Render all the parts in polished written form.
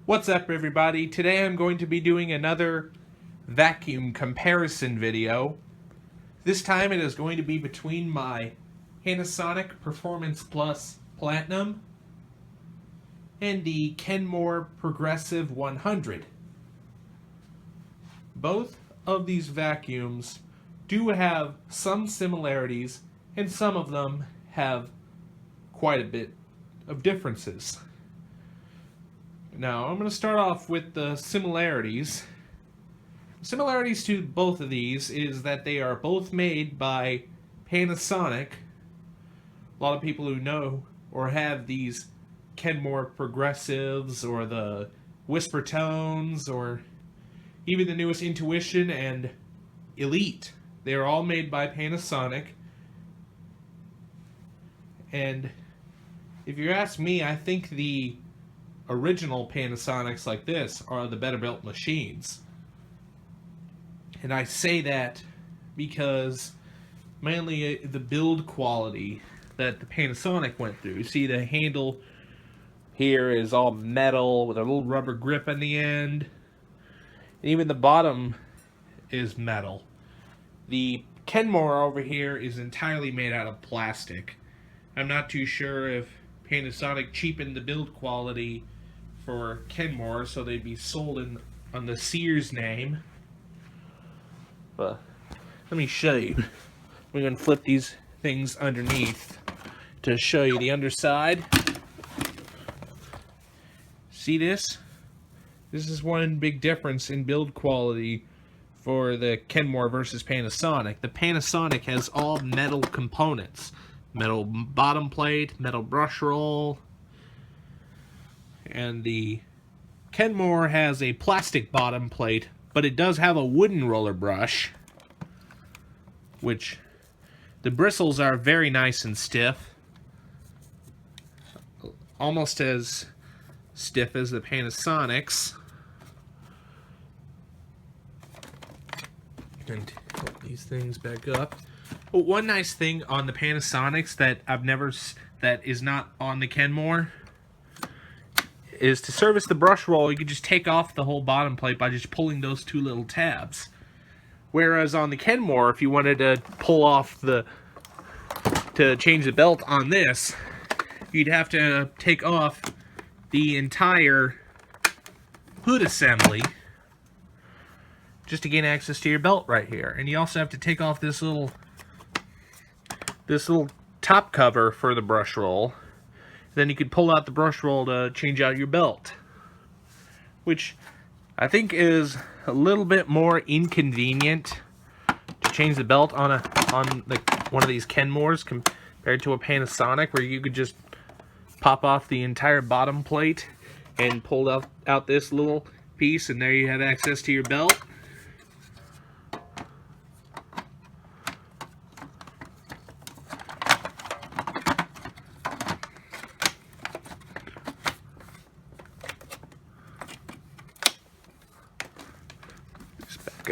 What's up, everybody? Today I'm going to be doing another vacuum comparison video. This time it is going to be between my Panasonic Performance Plus Platinum and the Kenmore Progressive 100. Both of these vacuums do have some similarities, and some of them have quite a bit of differences. Now, I'm going to start off with the similarities. Similarities to both of these is that they are both made by Panasonic. A lot of people who know or have these Kenmore Progressives or the Whisper Tones or even the newest Intuition and Elite. They are all made by Panasonic. And if you ask me, I think the original Panasonics like this are the better built machines. And I say that because mainly the build quality that the Panasonic went through. You see the handle here is all metal with a little rubber grip on the end. And even the bottom is metal. The Kenmore over here is entirely made out of plastic. I'm not too sure if Panasonic cheapened the build quality for Kenmore so they'd be sold on the Sears name. But let me show you. We're going to flip these things underneath to show you the underside. See this? This is one big difference in build quality for the Kenmore versus Panasonic. The Panasonic has all metal components. Metal bottom plate, metal brush roll, and the Kenmore has a plastic bottom plate, but it does have a wooden roller brush, which the bristles are very nice and stiff, almost as stiff as the Panasonic's. And put these things back up. But one nice thing on the Panasonics that is not on the Kenmore is to service the brush roll, you can just take off the whole bottom plate by just pulling those two little tabs. Whereas on the Kenmore, if you wanted to pull off to change the belt on this, you'd have to take off the entire hood assembly just to gain access to your belt right here. And you also have to take off this little top cover for the brush roll. Then you could pull out the brush roll to change out your belt, which I think is a little bit more inconvenient to change the belt on one of these Kenmores compared to a Panasonic, where you could just pop off the entire bottom plate and pull out this little piece, and there you have access to your belt.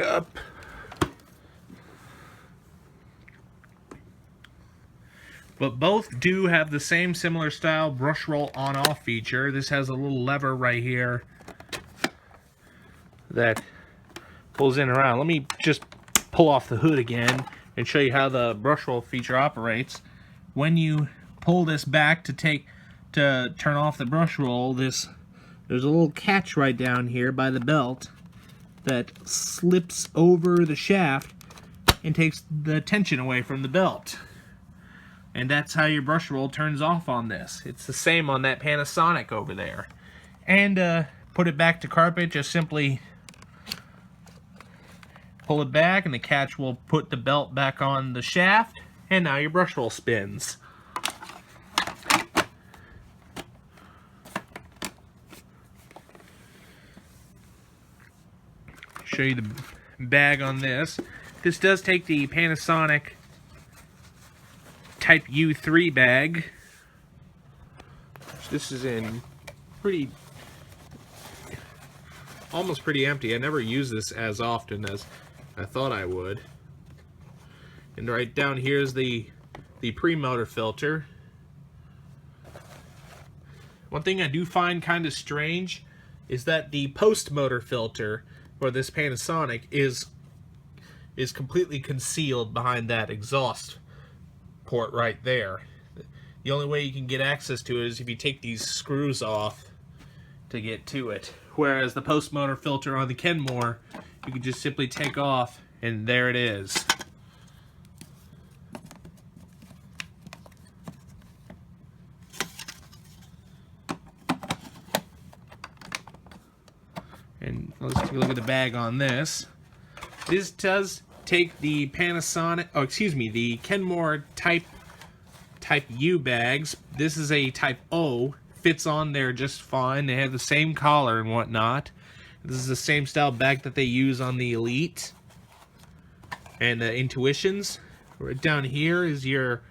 Up. But both do have the same similar style brush roll on-off feature. This has a little lever right here that pulls in and around. Let me just pull off the hood again and show you how the brush roll feature operates. When you pull this back to turn off the brush roll, there's a little catch right down here by the belt that slips over the shaft and takes the tension away from the belt. And that's how your brush roll turns off on this. It's the same on that Panasonic over there. And put it back to carpet, just simply pull it back and the catch will put the belt back on the shaft, and now your brush roll spins. Show you the bag on this. This does take the Panasonic Type U3 bag. This is in almost pretty empty. I never use this as often as I thought I would. And right down here is the Premotor filter. One thing I do find kind of strange is that the post-motor filter for this Panasonic is completely concealed behind that exhaust port right there. The only way you can get access to it is if you take these screws off to get to it. Whereas the post-motor filter on the Kenmore, you can just simply take off, and there it is. And let's take a look at the bag on this. This does take the Panasonic, the Kenmore Type U bags. This is a Type O. Fits on there just fine. They have the same collar and whatnot. This is the same style bag that they use on the Elite and the Intuitions. Right down here is your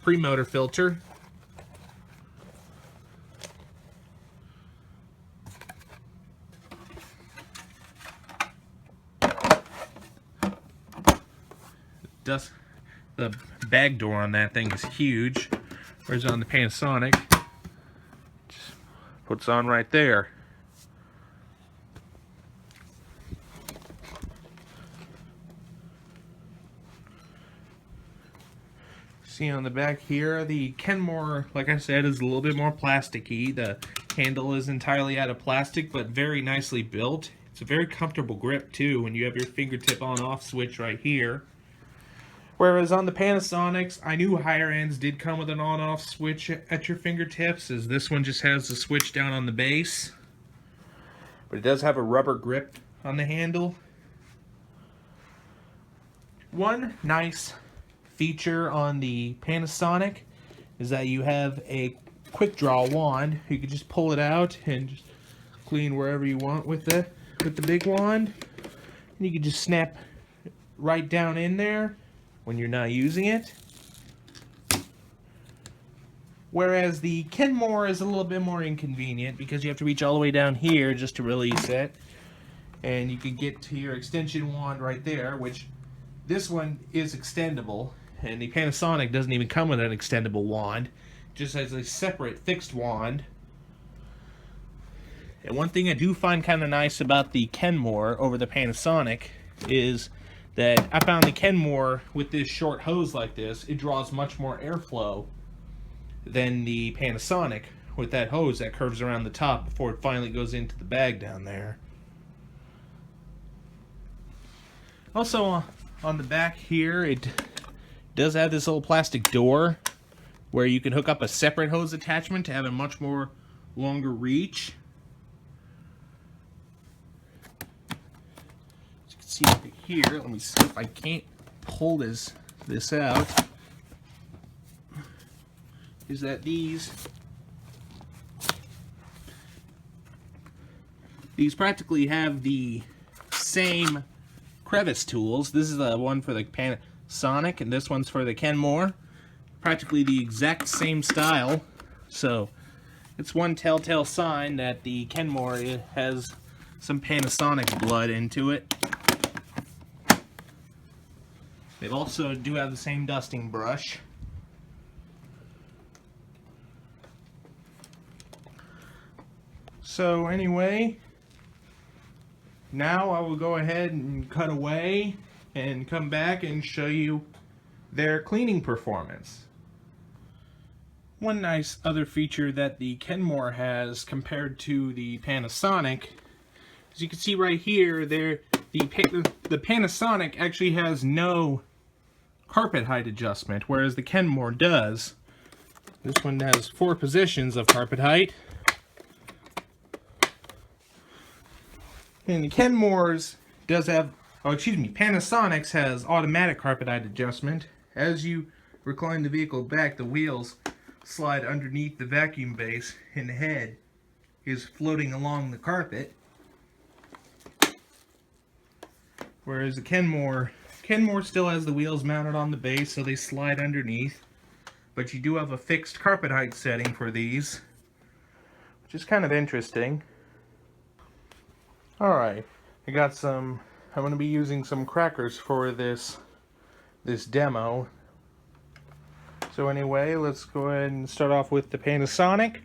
Premotor filter. The bag door on that thing is huge, whereas on the Panasonic, just puts on right there. See on the back here, the Kenmore, like I said, is a little bit more plasticky. The handle is entirely out of plastic, but very nicely built. It's a very comfortable grip too when you have your fingertip on-off switch right here. Whereas on the Panasonics, I knew higher ends did come with an on-off switch at your fingertips, as this one just has the switch down on the base. But it does have a rubber grip on the handle. One nice feature on the Panasonic is that you have a quick draw wand. You can just pull it out and just clean wherever you want with the big wand. And you can just snap right down in there when you're not using it. Whereas the Kenmore is a little bit more inconvenient because you have to reach all the way down here just to release it. And you can get to your extension wand right there, which this one is extendable. And the Panasonic doesn't even come with an extendable wand. It just has a separate fixed wand. And one thing I do find kind of nice about the Kenmore over the Panasonic is that I found the Kenmore with this short hose like this, it draws much more airflow than the Panasonic with that hose that curves around the top before it finally goes into the bag down there. Also on the back here, it does have this little plastic door where you can hook up a separate hose attachment to have a much more longer reach. See over here, let me see if I can't pull this out, is that these practically have the same crevice tools. This is the one for the Panasonic and this one's for the Kenmore. Practically the exact same style, so it's one telltale sign that the Kenmore has some Panasonic blood into it. They also do have the same dusting brush. So anyway, now I will go ahead and cut away and come back and show you their cleaning performance. One nice other feature that the Kenmore has compared to the Panasonic, as you can see right here, the Panasonic actually has no carpet height adjustment, whereas the Kenmore does. This one has 4 positions of carpet height. And the Kenmore's does have, Panasonic's has automatic carpet height adjustment. As you recline the vehicle back, the wheels slide underneath the vacuum base and the head is floating along the carpet. Whereas the Kenmore still has the wheels mounted on the base, so they slide underneath. But you do have a fixed carpet height setting for these, which is kind of interesting. Alright, I'm going to be using some crackers for this demo. So anyway, let's go ahead and start off with the Panasonic.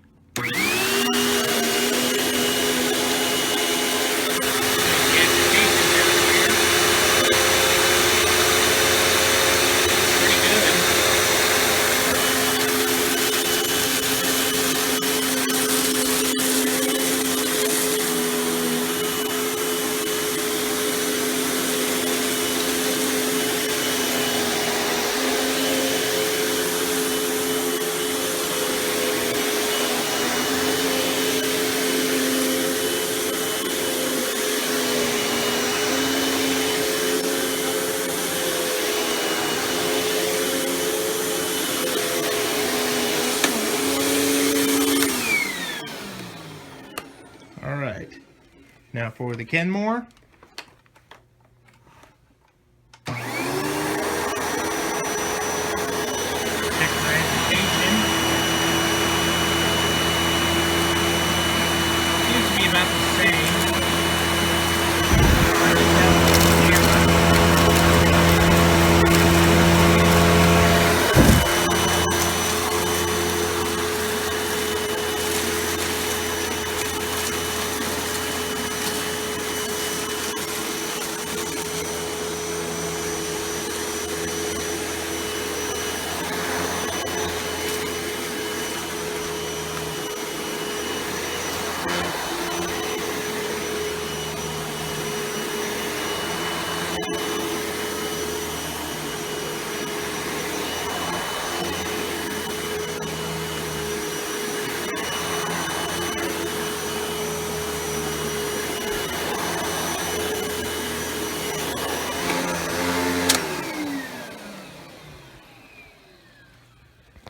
Alright, now for the Kenmore. Check for agitation. Seems to be about the same.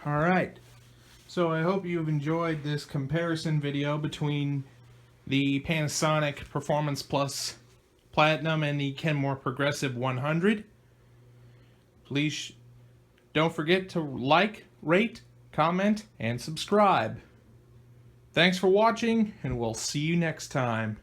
Alright, so I hope you've enjoyed this comparison video between the Panasonic Performance Plus Platinum and the Kenmore Progressive 100. Please don't forget to like, rate, comment, and subscribe. Thanks for watching, and we'll see you next time.